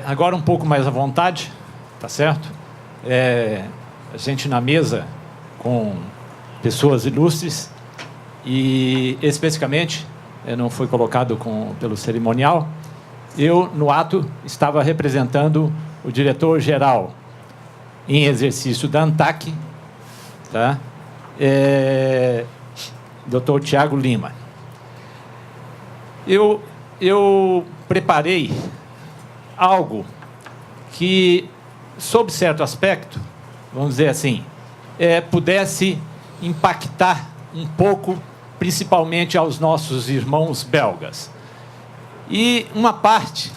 Agora um pouco mais à vontade, tá certo? A gente na mesa com pessoas ilustres e, especificamente, não foi colocado pelo cerimonial, eu, no ato, estava representando o diretor-geral em exercício da ANTAC, tá? Dr. Tiago Lima. Eu preparei algo que, sob certo aspecto, vamos dizer assim, pudesse impactar um pouco, principalmente aos nossos irmãos belgas. E uma parte,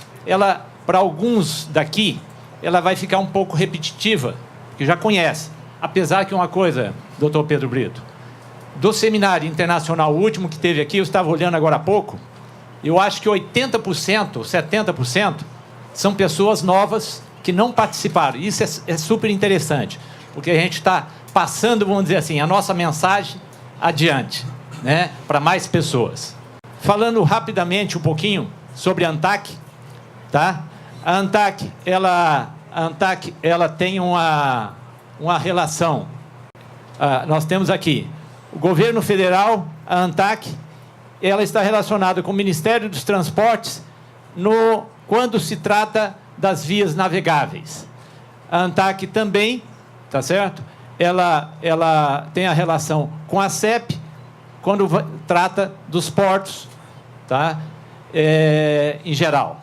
para alguns daqui, ela vai ficar um pouco repetitiva, que já conhece. Apesar que uma coisa, doutor Pedro Brito, do seminário internacional último que teve aqui, eu estava olhando agora há pouco, eu acho que 80%, 70% são pessoas novas que não participaram. Isso é super interessante, porque a gente está passando, vamos dizer assim, a nossa mensagem adiante, né, para mais pessoas. Falando rapidamente um pouquinho sobre a ANTAC, tá? A ANTAC, ela tem uma relação. Nós temos aqui o governo federal, a ANTAC, ela está relacionada com o Ministério dos Transportes quando se trata das vias navegáveis. A ANTAC também, tá certo? Ela tem a relação com a CEP quando trata dos portos, tá? Em geral.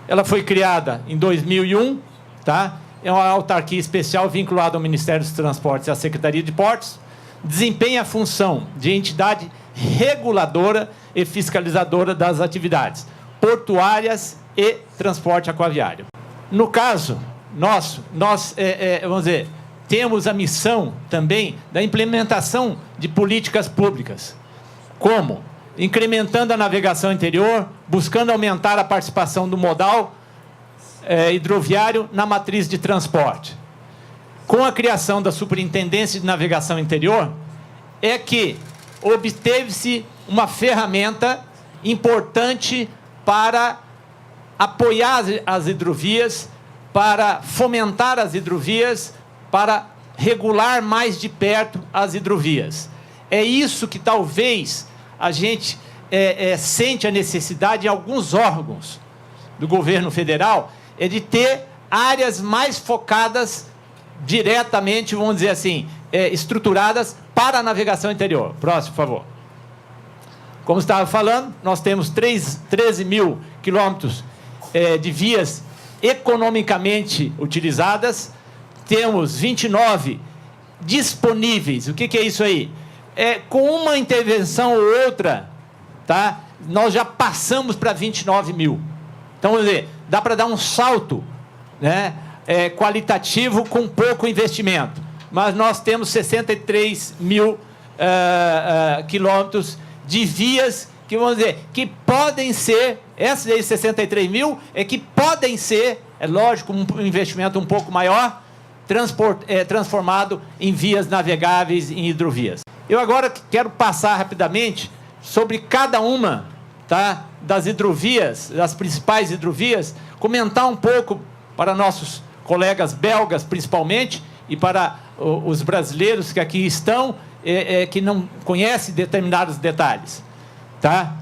Ela foi criada em 2001, tá? É uma autarquia especial vinculada ao Ministério dos Transportes e à Secretaria de Portos, desempenha a função de entidade reguladora e fiscalizadora das atividades portuárias e transporte aquaviário. No caso nosso, nós vamos dizer, temos a missão também da implementação de políticas públicas, como incrementando a navegação interior, buscando aumentar a participação do modal hidroviário na matriz de transporte. Com a criação da Superintendência de Navegação Interior, é que obteve-se uma ferramenta importante para apoiar as hidrovias, para fomentar as hidrovias, para regular mais de perto as hidrovias. É isso que talvez a gente sente a necessidade em alguns órgãos do governo federal, de ter áreas mais focadas diretamente, vamos dizer assim, estruturadas para a navegação interior. Próximo, por favor. Como estava falando, nós temos 13 mil quilômetros de vias economicamente utilizadas, temos 29 disponíveis. O que é isso aí? Com uma intervenção ou outra, tá? Nós já passamos para 29 mil. Então, vamos dizer, dá para dar um salto, né, qualitativo com pouco investimento. Mas nós temos 63 mil quilômetros de vias que, vamos dizer, que podem ser, essas aí 63 mil, que podem ser, lógico, um investimento um pouco maior, transformado em vias navegáveis, em hidrovias. Eu agora quero passar rapidamente sobre cada uma, tá, das hidrovias, das principais hidrovias, comentar um pouco para nossos colegas belgas, principalmente, e para os brasileiros que aqui estão, que não conhecem determinados detalhes. Tá?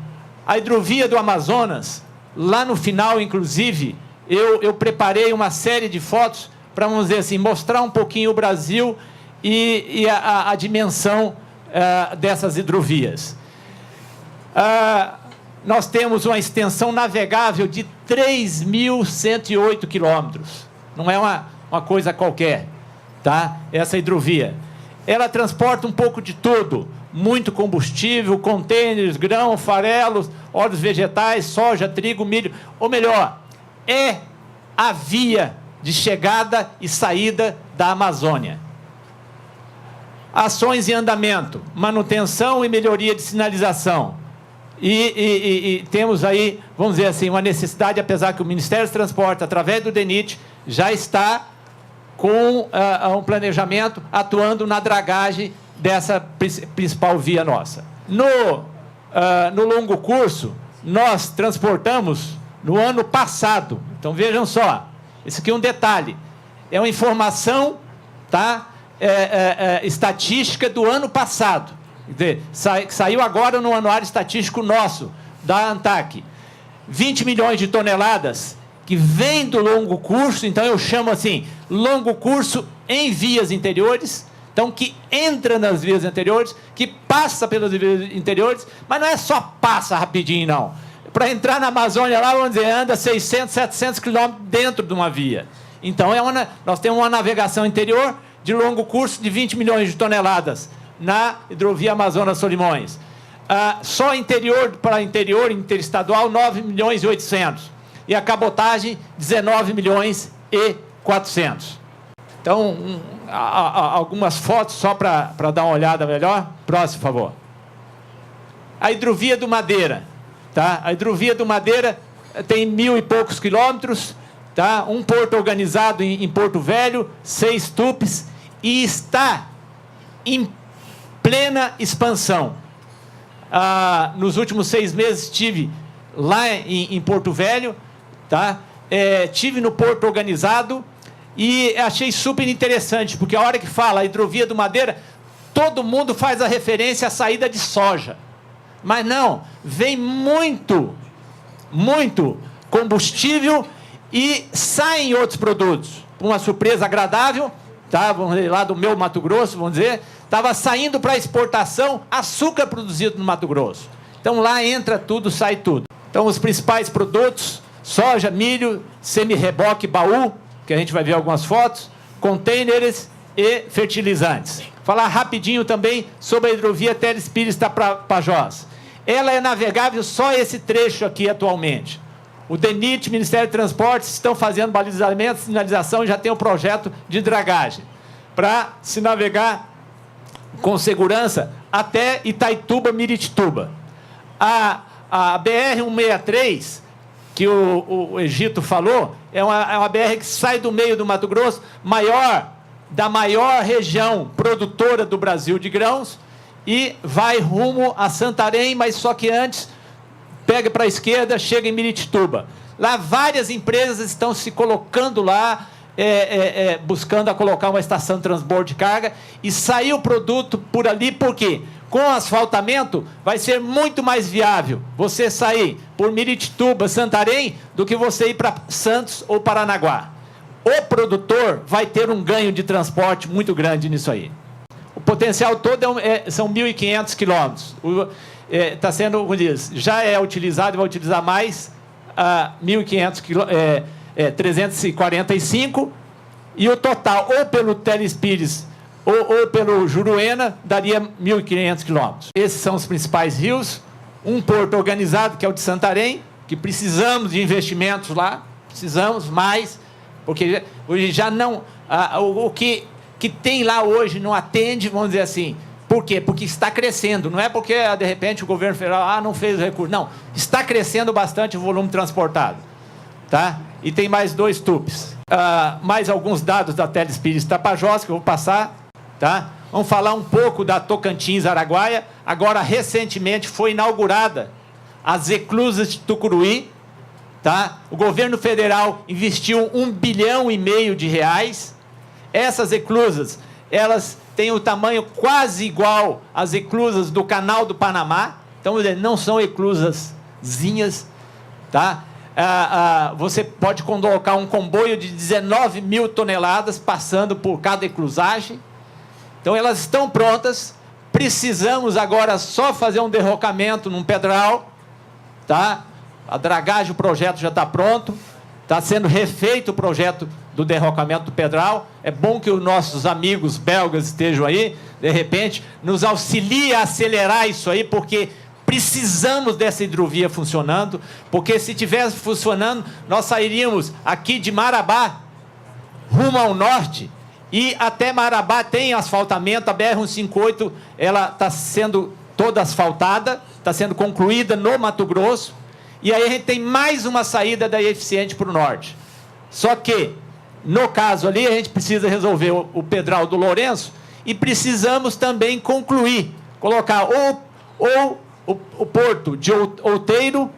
A hidrovia do Amazonas, lá no final, inclusive, eu preparei uma série de fotos para, vamos dizer assim, mostrar um pouquinho o Brasil e a dimensão dessas hidrovias. Nós temos uma extensão navegável de 3.108 quilômetros. Não é uma coisa qualquer, tá? Essa hidrovia. Ela transporta um pouco de tudo, muito combustível, contêineres, grão, farelos, óleos vegetais, soja, trigo, milho. Ou melhor, é a via de chegada e saída da Amazônia. Ações em andamento, manutenção e melhoria de sinalização. E temos aí, vamos dizer assim, uma necessidade, apesar que o Ministério dos Transportes, através do DENIT, já está com um planejamento atuando na dragagem dessa principal via nossa. No longo curso, nós transportamos no ano passado. Então, vejam só, isso aqui é um detalhe. É uma informação, tá, estatística do ano passado. Quer dizer, saiu agora no anuário estatístico nosso, da ANTAC. 20 milhões de toneladas que vem do longo curso, então eu chamo assim, longo curso em vias interiores, então que entra nas vias interiores, que passa pelas vias interiores, mas não é só passa rapidinho, não. Para entrar na Amazônia lá, vamos dizer, anda 600, 700 quilômetros dentro de uma via. Então, nós temos uma navegação interior de longo curso de 20 milhões de toneladas na hidrovia Amazonas-Solimões. Só interior para interior, interestadual, 9 milhões e 800. E a cabotagem, 19 milhões e 400. Então, algumas fotos só para dar uma olhada melhor. Próximo, por favor. A hidrovia do Madeira. Tá? A hidrovia do Madeira tem 1.000 e poucos quilômetros, tá? Um porto organizado em Porto Velho, 6 tupes, e está em plena expansão. Nos últimos 6 meses estive lá em Porto Velho, tá? Estive no porto organizado e achei super interessante, porque a hora que fala a hidrovia do Madeira, todo mundo faz a referência à saída de soja. Mas não, vem muito combustível e saem outros produtos. Uma surpresa agradável, tá? Vamos dizer, lá do meu Mato Grosso, vamos dizer, estava saindo para exportação açúcar produzido no Mato Grosso. Então lá entra tudo, sai tudo. Então os principais produtos, soja, milho, semi-reboque, baú, que a gente vai ver algumas fotos, containers e fertilizantes. Falar rapidinho também sobre a hidrovia Teles Pires-Tapajós. Ela é navegável só esse trecho aqui atualmente. O DENIT, Ministério de Transportes, estão fazendo balizamento, sinalização, já tem um projeto de dragagem para se navegar com segurança até Itaituba, Miritituba. A BR-163, que o Egito falou, é uma BR que sai do meio do Mato Grosso, da maior região produtora do Brasil de grãos, e vai rumo a Santarém, mas só que antes pega para a esquerda, chega em Miritituba. Lá várias empresas estão se colocando lá, buscando colocar uma estação de transbordo de carga, e sair o produto por ali, por quê? Com o asfaltamento vai ser muito mais viável você sair por Miritituba, Santarém, do que você ir para Santos ou Paranaguá. O produtor vai ter um ganho de transporte muito grande nisso aí. O potencial todo são 1.500 quilômetros. Está sendo, como diz, já é utilizado e vai utilizar mais 1.500 quilômetros, 345, e o total, ou pelo Teles Pires ou pelo Juruena, daria 1.500 quilômetros. Esses são os principais rios. Um porto organizado, que é o de Santarém, que precisamos de investimentos lá, precisamos mais, porque hoje já não... o que tem lá hoje não atende, vamos dizer assim. Por quê? Porque está crescendo. Não é porque, de repente, o governo federal não fez o recurso. Não, está crescendo bastante o volume transportado. Tá? E tem mais 2 tupes. Mais alguns dados da Teles Pires Tapajós, que eu vou passar. Tá? Vamos falar um pouco da Tocantins-Araguaia. Agora, recentemente, foi inaugurada as eclusas de Tucuruí. Tá? O governo federal investiu R$1,5 bilhão de reais. Essas eclusas, elas têm o tamanho quase igual às eclusas do Canal do Panamá. Então, não são eclusazinhas, tá? Você pode colocar um comboio de 19 mil toneladas passando por cada eclusagem. Então, elas estão prontas. Precisamos agora só fazer um derrocamento num pedral, tá? A dragagem, o projeto já está pronto. Está sendo refeito o projeto do derrocamento do pedral. É bom que os nossos amigos belgas estejam aí, de repente, nos auxiliem a acelerar isso aí, porque precisamos dessa hidrovia funcionando, porque se estivesse funcionando, nós sairíamos aqui de Marabá, rumo ao norte, e até Marabá tem asfaltamento. A BR-158, ela está sendo toda asfaltada, está sendo concluída no Mato Grosso, e aí a gente tem mais uma saída daí eficiente para o norte. Só que, no caso ali, a gente precisa resolver o Pedral do Lourenço e precisamos também concluir, colocar ou o porto de Outeiro,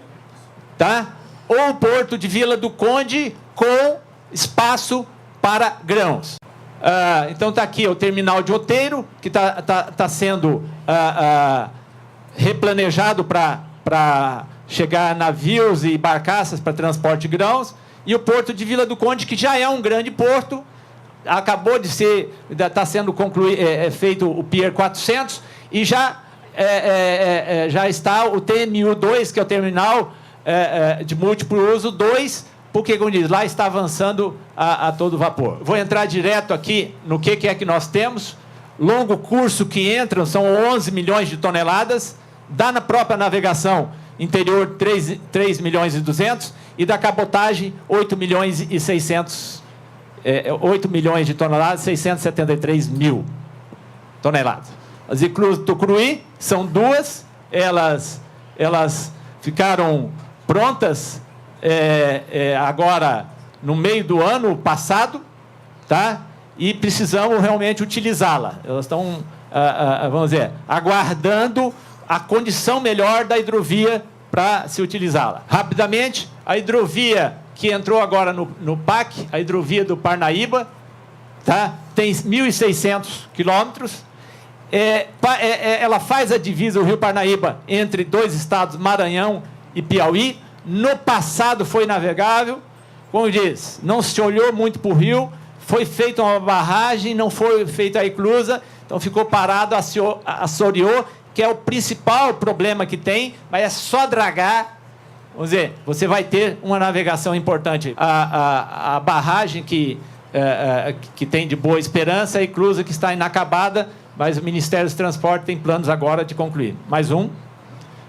tá? ou o porto de Vila do Conde com espaço para grãos. Então está aqui o terminal de Outeiro, que tá sendo replanejado para chegar navios e barcaças para transporte de grãos, e o porto de Vila do Conde, que já é um grande porto, acabou de ser, está sendo feito o Pier 400, e já está o TMU-2, que é o terminal de múltiplo uso 2, porque, como diz, lá está avançando a todo vapor. Vou entrar direto aqui no que é que nós temos. Longo curso que entram são 11 milhões de toneladas, da própria navegação interior 3 milhões e 200, e da cabotagem 8 milhões e 600, 8 milhões de toneladas, 673 mil toneladas. As inclusas do Tucuruí são duas, elas ficaram prontas agora no meio do ano passado, tá? E precisamos realmente utilizá-la. Elas estão, vamos dizer, aguardando a condição melhor da hidrovia para se utilizá-la. Rapidamente, a hidrovia que entrou agora no PAC, a hidrovia do Parnaíba, tá? Tem 1.600 quilômetros. Ela faz a divisa do Rio Parnaíba entre dois estados, Maranhão e Piauí. No passado foi navegável, como diz, não se olhou muito para o rio, foi feita uma barragem, não foi feita a eclusa, então ficou parado, assoreou, que é o principal problema que tem, mas é só dragar, vamos dizer, você vai ter uma navegação importante. A barragem que tem de Boa Esperança, a eclusa que está inacabada, mas o Ministério dos Transportes tem planos agora de concluir. Mais um.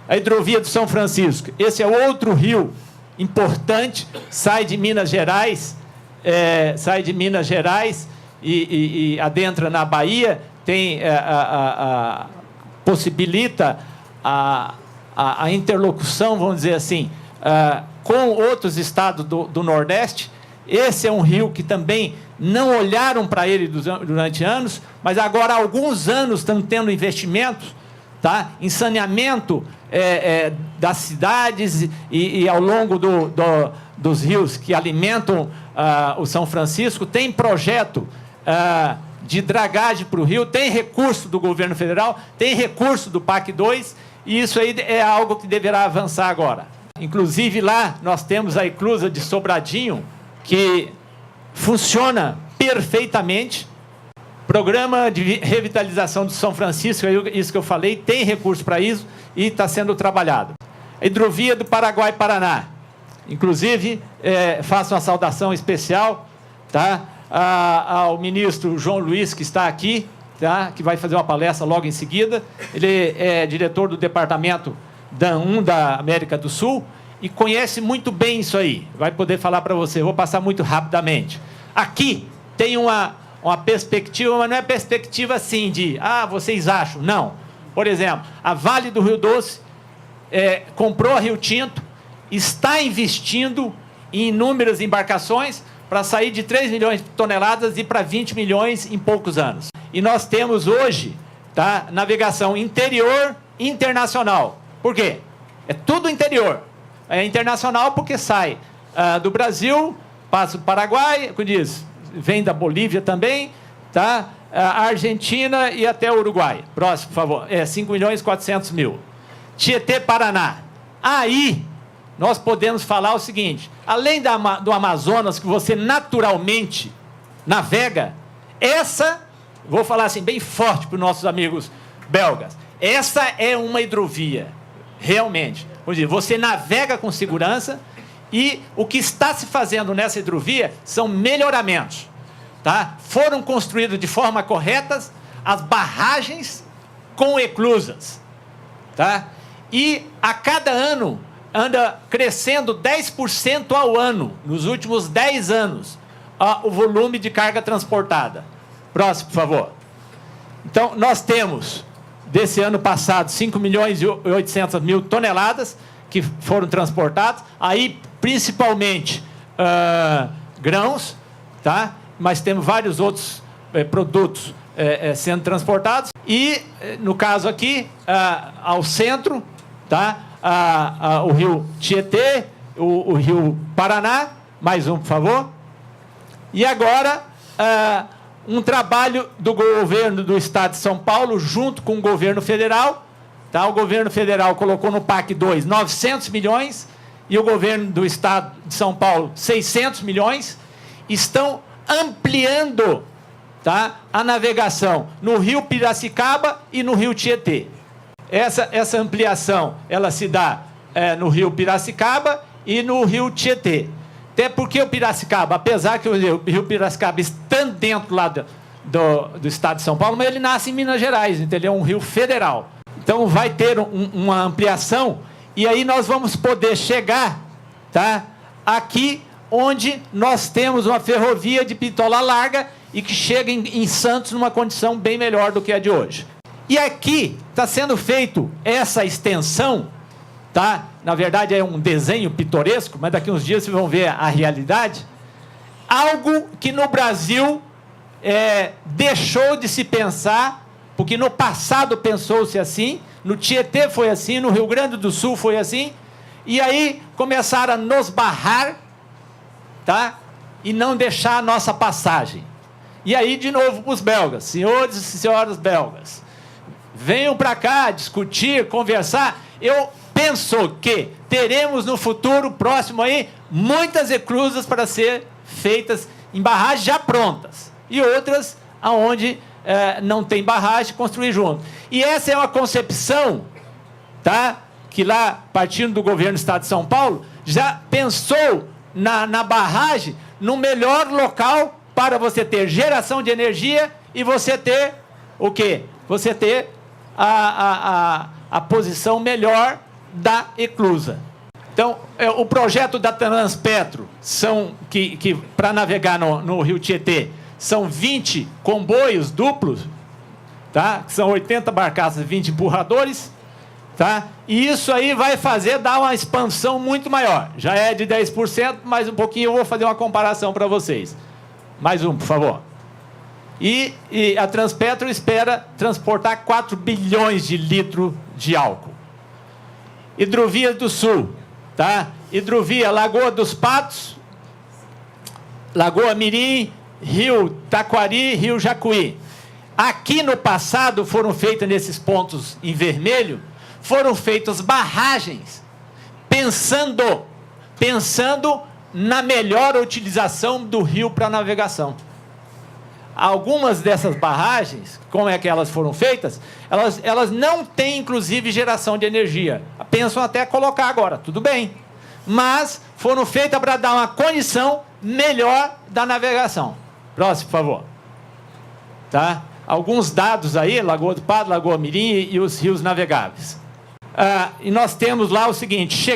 A hidrovia do São Francisco. Esse é outro rio importante, sai de Minas Gerais, e adentra na Bahia, possibilita a interlocução, vamos dizer assim, com outros estados do Nordeste. Esse é um rio que também não olharam para ele durante anos, mas agora há alguns anos estão tendo investimentos, tá? Em saneamento das cidades e ao longo dos rios que alimentam o São Francisco. Tem projeto de dragagem para o rio, tem recurso do governo federal, tem recurso do PAC 2, e isso aí é algo que deverá avançar agora. Inclusive lá nós temos a eclusa de Sobradinho, que funciona perfeitamente. Programa de revitalização do São Francisco, isso que eu falei, tem recurso para isso e está sendo trabalhado. A hidrovia do Paraguai-Paraná, inclusive, faço uma saudação especial, tá? Ao ministro João Luiz, que está aqui, tá? Que vai fazer uma palestra logo em seguida. Ele é diretor do departamento DAN1 da América do Sul e conhece muito bem isso aí. Vai poder falar para você. Vou passar muito rapidamente. Aqui tem uma perspectiva, mas não é perspectiva assim de, vocês acham. Não. Por exemplo, a Vale do Rio Doce comprou a Rio Tinto, está investindo em inúmeras embarcações para sair de 3 milhões de toneladas e para 20 milhões em poucos anos. E nós temos hoje, tá, navegação interior internacional. Por quê? É tudo interior. É internacional porque sai do Brasil, passa o Paraguai, como diz, vem da Bolívia também, tá? A Argentina e até o Uruguai. Próximo, por favor. 5 milhões e 400 mil. Tietê, Paraná. Aí nós podemos falar o seguinte: além do Amazonas, que você naturalmente navega, vou falar assim bem forte para os nossos amigos belgas, essa é uma hidrovia, realmente. Vamos dizer, você navega com segurança, e o que está se fazendo nessa hidrovia são melhoramentos, tá? Foram construídos de forma correta as barragens com eclusas, tá? E a cada ano anda crescendo 10% ao ano, nos últimos 10 anos, o volume de carga transportada. Próximo, por favor. Então, nós temos, desse ano passado, 5 milhões e 800 mil toneladas que foram transportadas, aí principalmente grãos, tá? Mas temos vários outros produtos sendo transportados. E, no caso aqui, ao centro, tá? O rio Tietê, o Rio Paraná, mais um, por favor. E agora, um trabalho do governo do Estado de São Paulo, junto com o governo federal. Tá? O governo federal colocou no PAC 2 900 milhões e o governo do Estado de São Paulo 600 milhões. Estão ampliando, tá, a navegação no Rio Piracicaba e no Rio Tietê. Essa ampliação ela se dá no Rio Piracicaba e no Rio Tietê. Até porque o Piracicaba, apesar que o Rio Piracicaba está dentro lá do Estado de São Paulo, mas ele nasce em Minas Gerais, então ele é um rio federal. Então vai ter uma ampliação e aí nós vamos poder chegar, tá, aqui onde nós temos uma ferrovia de bitola larga e que chega em Santos numa condição bem melhor do que a de hoje. E aqui está sendo feito essa extensão, tá? Na verdade é um desenho pitoresco, mas daqui uns dias vocês vão ver a realidade. Algo que no Brasil deixou de se pensar, porque no passado pensou-se assim, no Tietê foi assim, no Rio Grande do Sul foi assim, e aí começaram a nos barrar, tá? E não deixar a nossa passagem. E aí, de novo, os belgas, senhores e senhoras belgas, venham para cá discutir, conversar. Eu penso que teremos no futuro próximo aí muitas eclusas para ser feitas em barragens já prontas e outras aonde não tem barragem, construir junto. E essa é uma concepção, tá, que lá, partindo do governo do Estado de São Paulo, já pensou na barragem no melhor local para você ter geração de energia e você ter o quê? Você ter a posição melhor da eclusa. Então, o projeto da Transpetro, que para navegar no Rio Tietê, são 20 comboios duplos, tá? Que são 80 barcaças e 20 empurradores, tá? E isso aí vai dar uma expansão muito maior. Já é de 10%, mais um pouquinho eu vou fazer uma comparação para vocês. Mais um, por favor. E a Transpetro espera transportar 4 bilhões de litros de álcool. Hidrovia do Sul, tá? Hidrovia Lagoa dos Patos, Lagoa Mirim, Rio Taquari, Rio Jacuí. Aqui no passado foram feitas nesses pontos em vermelho, foram feitas barragens, pensando na melhor utilização do rio para navegação. Algumas dessas barragens, como é que elas foram feitas, elas não têm, inclusive, geração de energia. Pensam até colocar agora, tudo bem. Mas foram feitas para dar uma condição melhor da navegação. Próximo, por favor. Tá? Alguns dados aí, Lagoa do Pato, Lagoa Mirim e os rios navegáveis. E nós temos lá o seguinte,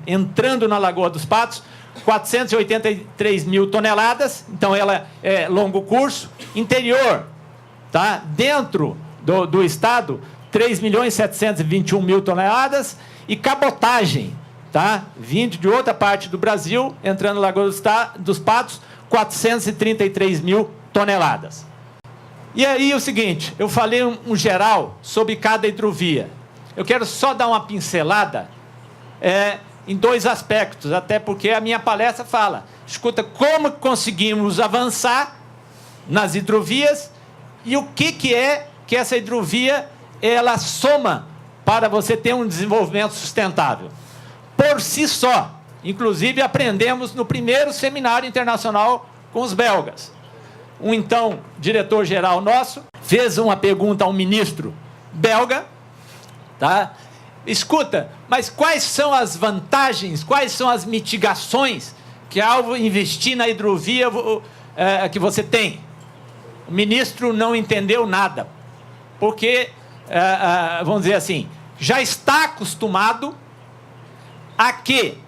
entrando na Lagoa dos Patos, 483 mil toneladas, então ela é longo curso. Interior, tá? Dentro do estado, 3.721 mil toneladas. E cabotagem, tá? Vindo de outra parte do Brasil, entrando na Lagoa dos Patos, 433 mil toneladas. E aí o seguinte, eu falei um geral sobre cada hidrovia. Eu quero só dar uma pincelada em dois aspectos, até porque a minha palestra fala, escuta, como conseguimos avançar nas hidrovias e o que é que essa hidrovia ela soma para você ter um desenvolvimento sustentável. Por si só, inclusive aprendemos no primeiro seminário internacional com os belgas. Então, diretor-geral nosso fez uma pergunta ao ministro belga, tá? Escuta, mas quais são as vantagens, quais são as mitigações que ao investir na hidrovia que você tem? O ministro não entendeu nada, porque, vamos dizer assim, já está acostumado a que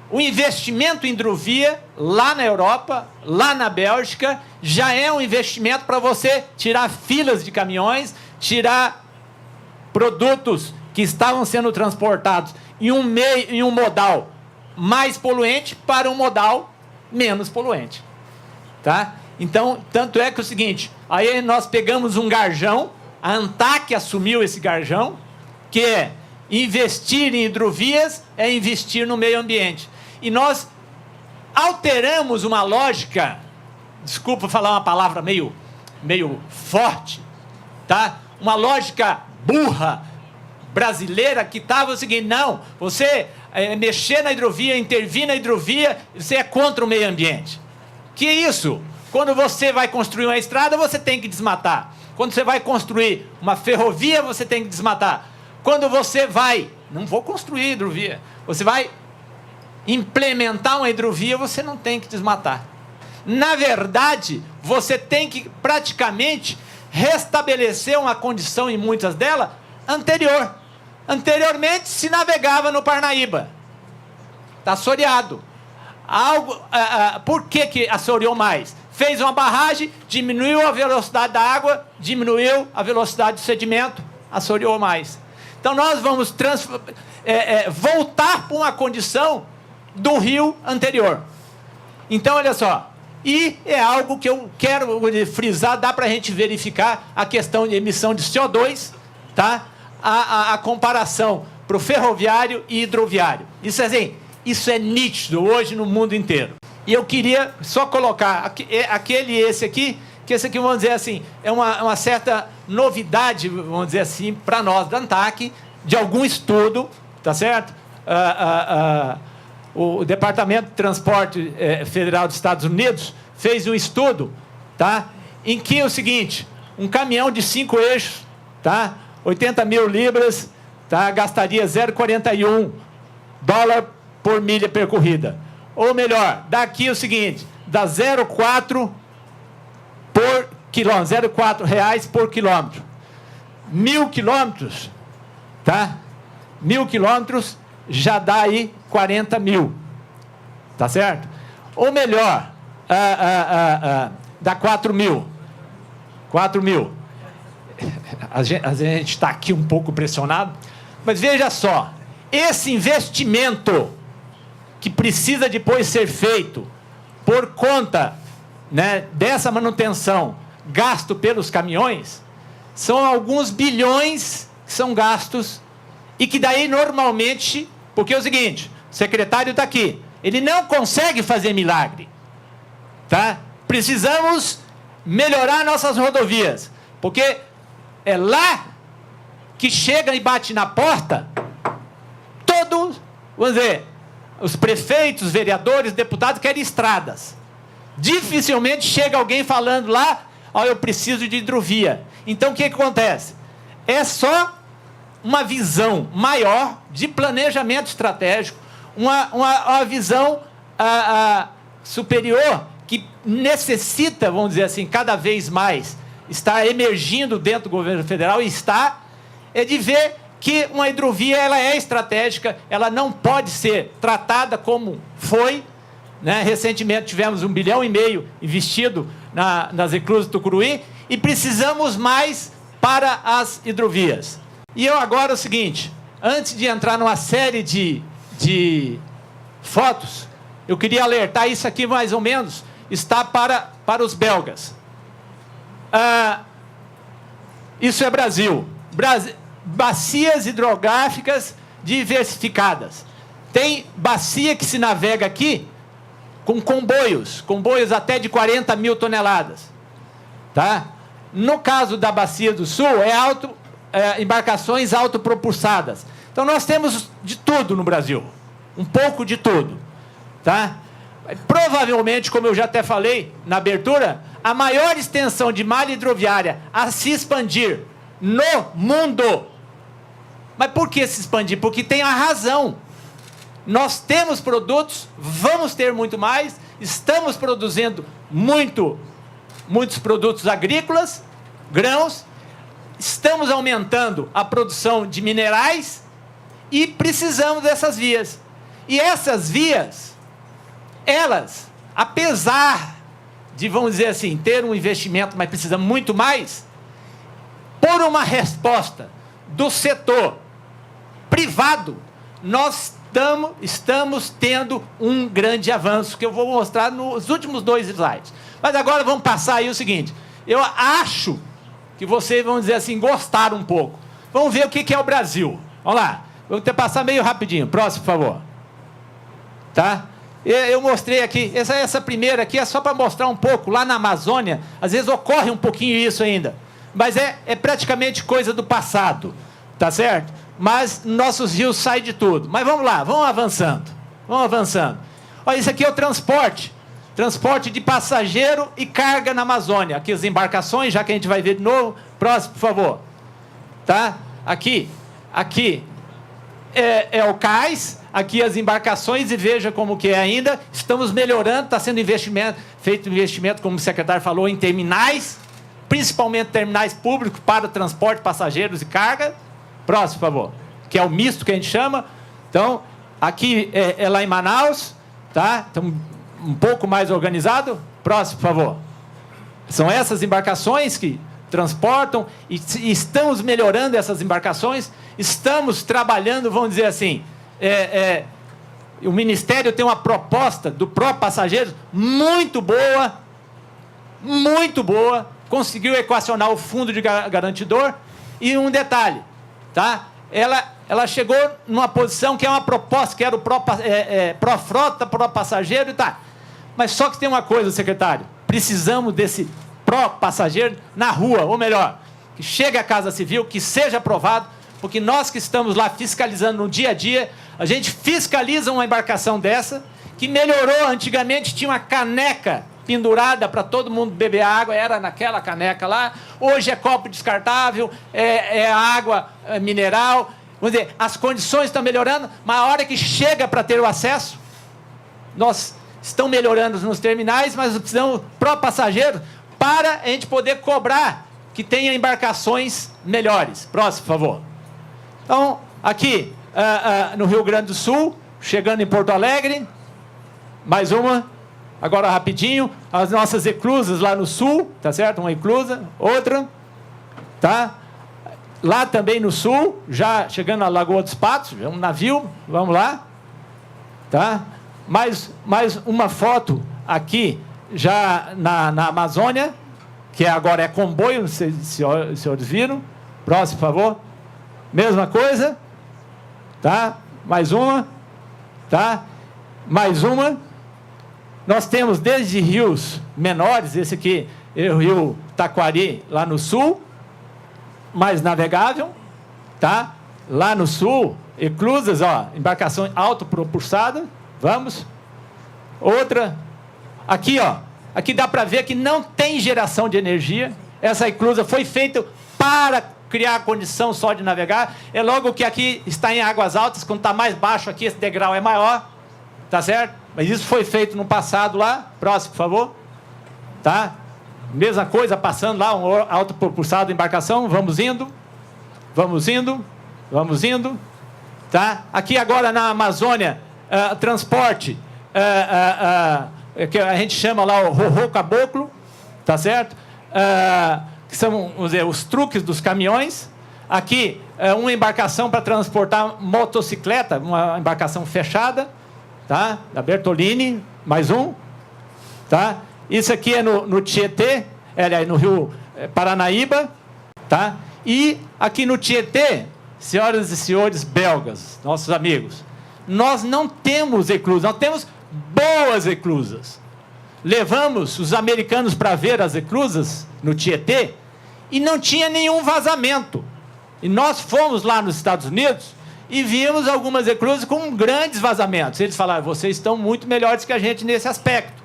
o investimento em hidrovia, lá na Europa, lá na Bélgica, já é um investimento para você tirar filas de caminhões, tirar produtos que estavam sendo transportados em um modal mais poluente para um modal menos poluente. Tá? Então, tanto é que é o seguinte, aí nós pegamos um garjão, a ANTAC assumiu esse garjão, que é investir em hidrovias é investir no meio ambiente. e nós alteramos uma lógica, desculpa falar uma palavra meio forte, tá? Uma lógica burra brasileira que estava o seguinte: não, você mexer na hidrovia, intervir na hidrovia, você é contra o meio ambiente. Que isso? Quando você vai construir uma estrada, você tem que desmatar. Quando você vai construir uma ferrovia, você tem que desmatar. Quando você vai, não vou construir hidrovia, você vai implementar uma hidrovia, você não tem que desmatar. Na verdade, você tem que praticamente restabelecer uma condição, em muitas delas, anterior. Anteriormente se navegava no Parnaíba. Está assoreado. Por que assoreou mais? Fez uma barragem, diminuiu a velocidade da água, diminuiu a velocidade do sedimento, assoreou mais. Então nós vamos voltar para uma condição do rio anterior. Então olha só, e é algo que eu quero frisar, dá para a gente verificar a questão de emissão de CO2, tá? A comparação para o ferroviário e hidroviário. Isso é nítido hoje no mundo inteiro. E eu queria só colocar esse aqui, que esse aqui, vamos dizer assim, é uma certa novidade, vamos dizer assim, para nós da ANTAC, de algum estudo, tá certo? O Departamento de Transporte Federal dos Estados Unidos fez um estudo, tá? Em que é o seguinte: um caminhão de 5 eixos, tá? 80 mil libras, tá? Gastaria $0,41 por milha percorrida. Ou melhor, daqui o seguinte, dá 0,4 por quilômetro, R$0,4 por quilômetro. 1.000 quilômetros, tá? 1.000 quilômetros já dá aí 40 mil, tá certo? Ou melhor, dá 4 mil. 4 mil. A gente está aqui um pouco pressionado, mas veja só, esse investimento que precisa depois ser feito por conta, né, dessa manutenção gasto pelos caminhões, são alguns bilhões que são gastos e que daí normalmente, porque é o seguinte, o secretário está aqui, ele não consegue fazer milagre, tá? Precisamos melhorar nossas rodovias, porque é lá que chega e bate na porta todos, vamos dizer, os prefeitos, vereadores, deputados querem estradas. Dificilmente chega alguém falando lá, eu preciso de hidrovia. Então o que acontece? É só uma visão maior de planejamento estratégico, uma visão superior que necessita, vamos dizer assim, cada vez mais está emergindo dentro do governo federal e de ver que uma hidrovia ela é estratégica, ela não pode ser tratada como foi, né? Recentemente tivemos 1,5 bilhão investido nas reclusas do Tucuruí e precisamos mais para as hidrovias. E eu agora é o seguinte, antes de entrar numa série de fotos, eu queria alertar, isso aqui mais ou menos está para os belgas. Isso é Brasil. Bacias hidrográficas diversificadas. Tem bacia que se navega aqui com comboios até de 40 mil toneladas. Tá? No caso da Bacia do Sul, embarcações autopropulsadas. Então nós temos de tudo no Brasil, um pouco de tudo. Tá? Provavelmente, como eu já até falei na abertura, a maior extensão de malha hidroviária a se expandir no mundo. Mas por que se expandir? Porque tem a razão. Nós temos produtos, vamos ter muito mais, estamos produzindo muitos produtos agrícolas, grãos, estamos aumentando a produção de minerais e precisamos dessas vias. E essas vias, elas, apesar de, vamos dizer assim, ter um investimento, mas precisa muito mais, por uma resposta do setor privado, nós estamos tendo um grande avanço, que eu vou mostrar nos últimos 2 slides. Mas agora vamos passar aí o seguinte, eu acho que vocês, vamos dizer assim, gostaram um pouco. Vamos ver o que é o Brasil. Vamos lá, vou passar meio rapidinho. Próximo, por favor. Tá? Eu mostrei aqui, essa primeira aqui é só para mostrar um pouco, lá na Amazônia, às vezes ocorre um pouquinho isso ainda, mas é praticamente coisa do passado, tá certo? Mas nossos rios saem de tudo. Mas vamos lá, vamos avançando. Olha, isso aqui é o transporte de passageiro e carga na Amazônia. Aqui as embarcações, já que a gente vai ver de novo. Próximo, por favor. Tá? Aqui é o cais, aqui as embarcações, e veja como que é ainda. Estamos melhorando, está sendo feito investimento, como o secretário falou, em terminais, principalmente terminais públicos para transporte de passageiros e carga. Próximo, por favor. Que é o misto que a gente chama. Então, aqui é lá em Manaus, tá? Então, um pouco mais organizado. Próximo, por favor. São essas embarcações que transportam, e estamos melhorando essas embarcações, estamos trabalhando, vamos dizer assim, o Ministério tem uma proposta do próprio passageiro muito boa, conseguiu equacionar o fundo de garantidor, e um detalhe, tá? Ela chegou numa posição que é uma proposta, que era o pró-frota, pró-passageiro e tá. Mas só que tem uma coisa, secretário, precisamos desse pró-passageiro na rua, ou melhor, que chegue à Casa Civil, que seja aprovado, porque nós que estamos lá fiscalizando no dia a dia, a gente fiscaliza uma embarcação dessa, que melhorou, antigamente tinha uma caneca pendurada para todo mundo beber água, era naquela caneca lá, hoje é copo descartável, é água mineral, vamos dizer, as condições estão melhorando, mas a hora que chega para ter o acesso, nós estamos melhorando nos terminais, mas precisamos para passageiro, para a gente poder cobrar que tenha embarcações melhores. Próximo, por favor. Então, aqui no Rio Grande do Sul, chegando em Porto Alegre, mais uma, agora rapidinho, as nossas eclusas lá no sul, tá certo? Uma eclusa, outra, tá? Lá também no sul, já chegando na Lagoa dos Patos, um navio, vamos lá, tá? Mais uma foto aqui, já na Amazônia, que agora é comboio, não sei se os senhores viram. Próximo, por favor. Mesma coisa, tá? Mais uma, tá? Mais uma. Nós temos desde rios menores, esse aqui é o rio Taquari, lá no sul, mais navegável, tá? Lá no sul, eclusas, ó, embarcação autopropulsada, vamos. Outra, aqui, ó, aqui dá para ver que não tem geração de energia, essa eclusa foi feita para criar a condição só de navegar, é logo que aqui está em águas altas, quando está mais baixo aqui, esse degrau é maior, tá certo? Mas isso foi feito no passado lá. Próximo, por favor. Tá? Mesma coisa, passando lá, um autopropulsado embarcação. Vamos indo. Tá? Aqui agora na Amazônia, transporte, que a gente chama lá o rorô caboclo. Tá certo? Que são, vamos dizer, os truques dos caminhões. Aqui, uma embarcação para transportar motocicleta, uma embarcação fechada. Tá? Da Bertolini, mais um, tá? Isso aqui é no Tietê, no Rio Paranaíba, tá? E aqui no Tietê, senhoras e senhores belgas, nossos amigos, nós não temos eclusas, nós temos boas eclusas. Levamos os americanos para ver as eclusas no Tietê e não tinha nenhum vazamento. E nós fomos lá nos Estados Unidos e vimos algumas eclusas com grandes vazamentos. Eles falaram, vocês estão muito melhores que a gente nesse aspecto,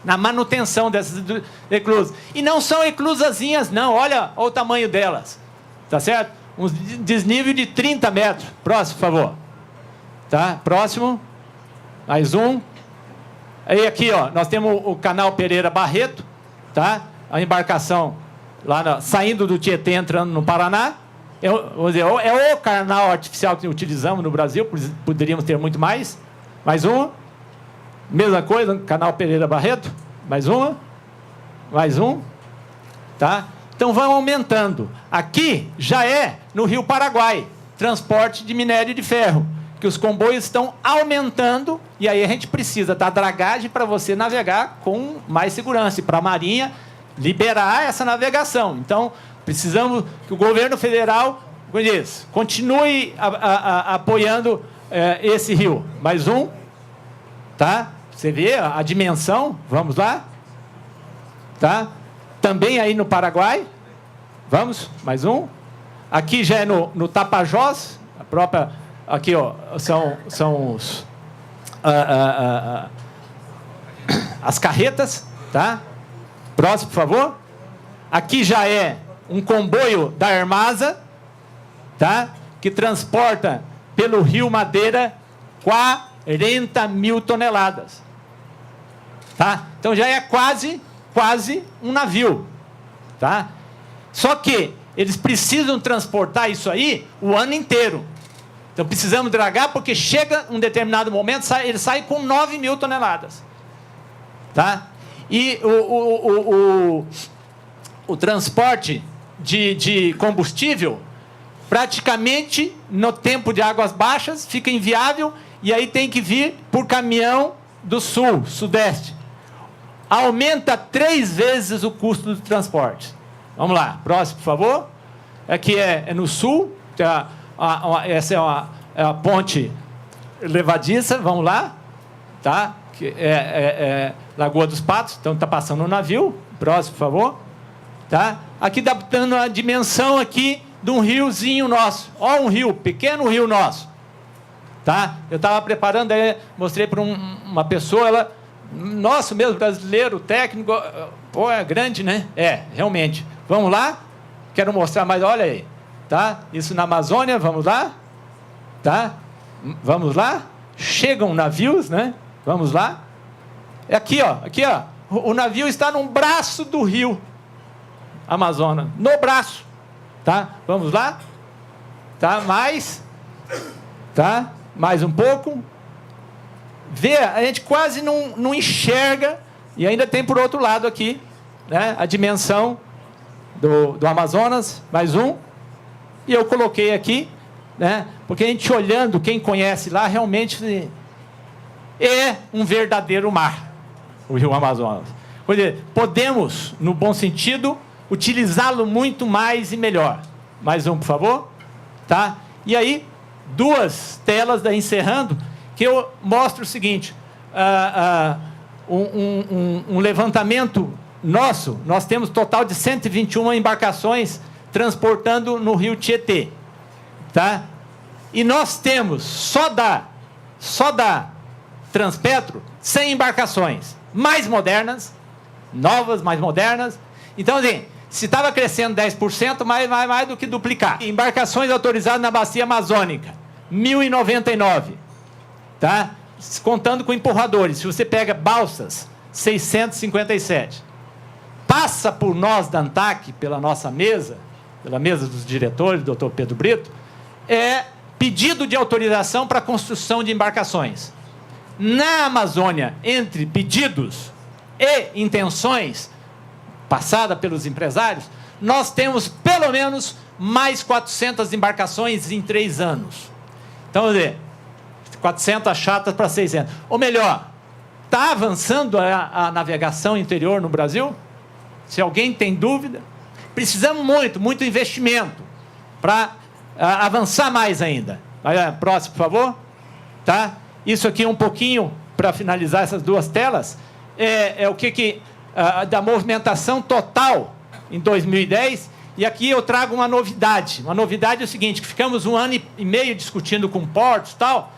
na manutenção dessas eclusas. E não são eclusazinhas, não. Olha o tamanho delas. Tá certo? Um desnível de 30 metros. Próximo, por favor. Tá? Próximo. Mais um. Aí aqui, ó, nós temos o canal Pereira Barreto, tá? A embarcação lá saindo do Tietê, entrando no Paraná. Vamos dizer, é o canal artificial que utilizamos no Brasil, poderíamos ter muito mais. Mais uma. Mesma coisa, canal Pereira Barreto. Mais uma. Mais um. Tá? Então vamos aumentando. Aqui já é no Rio Paraguai, transporte de minério de ferro, que os comboios estão aumentando, e aí a gente precisa da dragagem para você navegar com mais segurança, e para a Marinha liberar essa navegação. Então, precisamos que o governo federal continue apoiando esse rio. Mais um, tá? Você vê a dimensão? Vamos lá? Tá? Também aí no Paraguai. Vamos, mais um. Aqui já é no Tapajós. A própria... Aqui, ó, são os... as carretas, tá? Próximo, por favor. Aqui já é um comboio da Armasa, tá? Que transporta pelo Rio Madeira 40 mil toneladas. Tá? Então já é quase um navio. Tá? Só que eles precisam transportar isso aí o ano inteiro. Então precisamos dragar porque chega um determinado momento, ele sai com 9 mil toneladas. Tá? E o transporte de combustível, praticamente no tempo de águas baixas, fica inviável e aí tem que vir por caminhão do sul, sudeste. Aumenta 3 vezes o custo do transporte. Vamos lá, próximo, por favor. Aqui é no sul, essa é a ponte levadiça, vamos lá. Tá? Que é Lagoa dos Patos, então está passando um navio. Próximo, por favor. Tá? Aqui dá dando a dimensão aqui de um riozinho nosso. Ó, um rio, pequeno rio nosso. Tá? Eu estava preparando, aí mostrei para uma pessoa, ela, nosso mesmo brasileiro, técnico, pô, é grande, né? É, realmente. Vamos lá? Quero mostrar mais, olha aí. Tá? Isso na Amazônia, vamos lá? Tá? Vamos lá? Chegam navios, né? Vamos lá? É aqui, ó. Aqui, ó. O navio está num braço do rio Amazonas. No braço. Tá? Vamos lá? Tá? Mais. Tá? Mais um pouco. Vê, a gente quase não enxerga. E ainda tem por outro lado aqui, né? A dimensão do Amazonas. Mais um. E eu coloquei aqui, né? Porque a gente olhando, quem conhece lá, realmente é um verdadeiro mar, o rio Amazonas. Quer dizer, podemos, no bom sentido, utilizá-lo muito mais e melhor. Mais um, por favor. Tá? E aí, 2 telas daí encerrando, que eu mostro o seguinte, um levantamento nosso, nós temos total de 121 embarcações transportando no rio Tietê. Tá? E nós temos, só da Transpetro, 100 embarcações mais modernas, novas, mais modernas. Então, assim, se estava crescendo 10%, mais do que duplicar. Embarcações autorizadas na bacia amazônica, 1.099. Tá? Contando com empurradores. Se você pega balsas, 657. Passa por nós da ANTAC, pela nossa mesa, pela mesa dos diretores, doutor Pedro Brito, é pedido de autorização para a construção de embarcações. Na Amazônia, entre pedidos e intenções passada pelos empresários, nós temos pelo menos mais 400 embarcações em 3 anos. Então, vamos ver, 400 chatas para 600. Ou melhor, está avançando a navegação interior no Brasil? Se alguém tem dúvida, precisamos muito investimento para avançar mais ainda. Próximo, por favor. Tá? Isso aqui um pouquinho, para finalizar essas 2 telas, é o que da movimentação total em 2010, e aqui eu trago uma novidade. Uma novidade é o seguinte, que ficamos 1 ano e meio discutindo com portos e tal,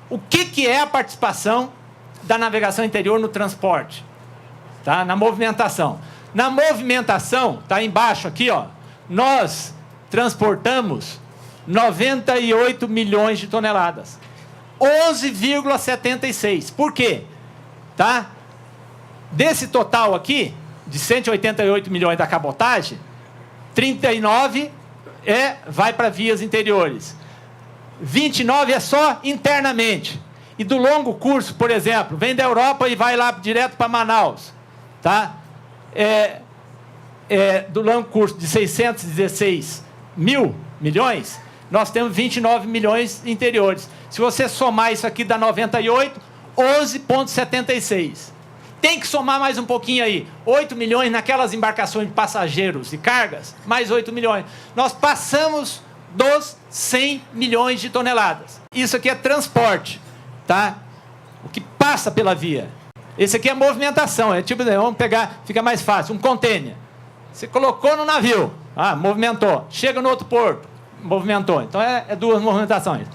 o que é a participação da navegação interior no transporte, tá? Na movimentação. Na movimentação, está embaixo aqui, ó, nós transportamos 98 milhões de toneladas. 11,76. Por quê? Tá? Desse total aqui, de 188 milhões da cabotagem, 39 vai para vias interiores. 29 é só internamente. E do longo curso, por exemplo, vem da Europa e vai lá direto para Manaus. Tá? Do longo curso de 616 milhões, nós temos 29 milhões interiores. Se você somar isso aqui, dá 98, 11,76. Tem que somar mais um pouquinho aí. 8 milhões naquelas embarcações de passageiros e cargas, mais 8 milhões. Nós passamos dos 100 milhões de toneladas. Isso aqui é transporte, tá? O que passa pela via. Esse aqui é movimentação, é tipo, vamos pegar, fica mais fácil, um container. Você colocou no navio, movimentou. Chega no outro porto, movimentou. Então é duas movimentações.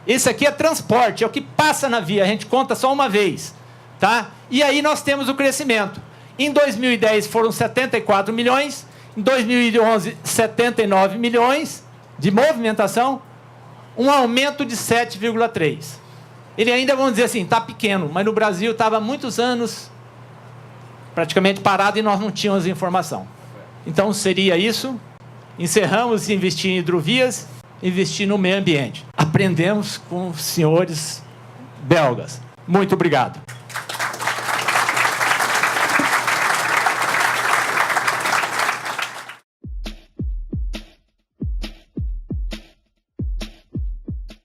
Esse aqui é transporte, é o que passa na via, a gente conta só uma vez. Tá? E aí nós temos o crescimento. Em 2010 foram 74 milhões, em 2011 79 milhões de movimentação, um aumento de 7,3%. Ele ainda, vamos dizer assim, está pequeno, mas no Brasil estava há muitos anos praticamente parado e nós não tínhamos informação. Então seria isso. Encerramos investir em hidrovias, investir no meio ambiente. Aprendemos com os senhores belgas. Muito obrigado.